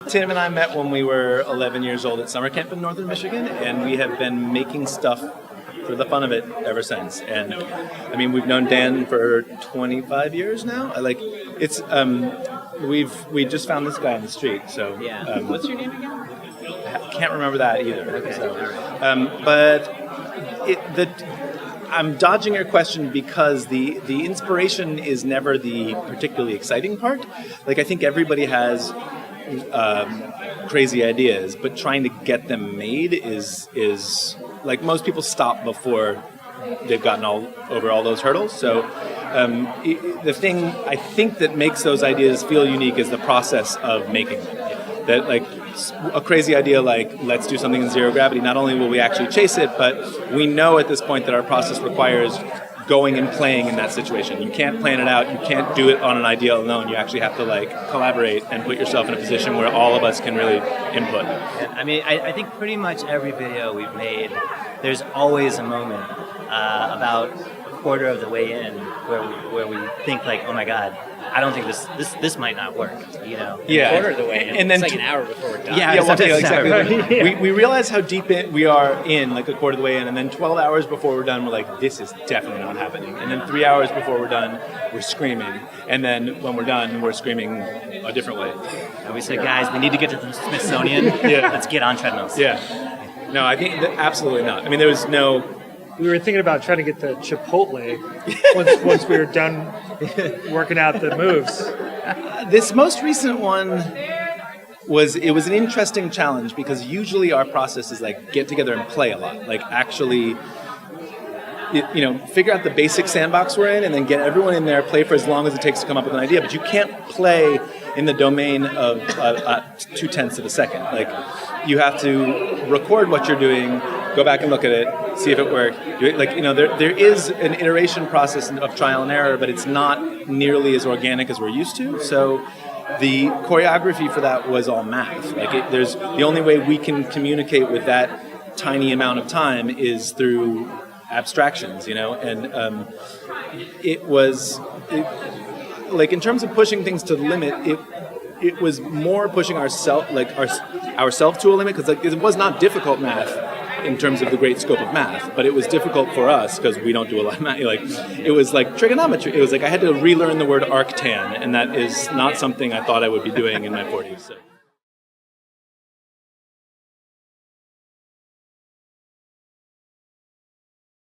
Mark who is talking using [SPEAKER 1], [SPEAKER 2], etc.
[SPEAKER 1] Tim and I met when we were 11 years old at summer camp in northern Michigan, and we have been making stuff for the fun of it ever since. And I mean, we've known Dan for 25 years now. We just found this guy on the street. So
[SPEAKER 2] yeah. What's your name again?
[SPEAKER 1] I can't remember that either.
[SPEAKER 2] Okay.
[SPEAKER 1] So, but I'm dodging your question because the inspiration is never the particularly exciting part. Like, I think everybody has crazy ideas, but trying to get them made is like, most people stop before they've gotten over all those hurdles. So the thing I think that makes those ideas feel unique is the process of making them. That, like, a crazy idea like, let's do something in zero gravity, not only will we actually chase it, but we know at this point that our process requires going and playing in that situation. You can't plan it out. You can't do it on an idea alone. You actually have to, like, collaborate and put yourself in a position where all of us can really input.
[SPEAKER 2] I mean, I think pretty much every video we've made, there's always a moment about a quarter of the way in where we think, like, oh my God, I don't think this might not work, you know?
[SPEAKER 1] Yeah.
[SPEAKER 3] A quarter of the way in.
[SPEAKER 1] And then
[SPEAKER 3] it's like an hour before we're done.
[SPEAKER 1] Yeah, exactly.
[SPEAKER 2] Yeah.
[SPEAKER 1] We realize how deep we are in, like, a quarter of the way in, and then 12 hours before we're done, we're like, this is definitely not happening. And then 3 hours before we're done, we're screaming. And then when we're done, we're screaming a different way.
[SPEAKER 2] And we said, guys, we need to get to the Smithsonian.
[SPEAKER 1] Yeah.
[SPEAKER 2] Let's get on treadmills.
[SPEAKER 1] Yeah. No, I think absolutely not. I mean, there was no...
[SPEAKER 4] We were thinking about trying to get to Chipotle once we were done working out the moves.
[SPEAKER 1] This most recent one was an interesting challenge, because usually our process is, like, get together and play a lot. Like, actually, figure out the basic sandbox we're in and then get everyone in there, play for as long as it takes to come up with an idea. But you can't play in the domain of 0.2 of a second. Like, you have to record what you're doing, go back and look at it, see if it worked. There is an iteration process of trial and error, but it's not nearly as organic as we're used to. So the choreography for that was all math. Like, there's the only way we can communicate with that tiny amount of time is through abstractions, and like, in terms of pushing things to the limit, it was more pushing ourselves to a limit, because, like, it was not difficult math in terms of the great scope of math, but it was difficult for us because we don't do a lot of math. Like, it was like trigonometry. It was like I had to relearn the word arctan, and that is not something I thought I would be doing in my 40s. So.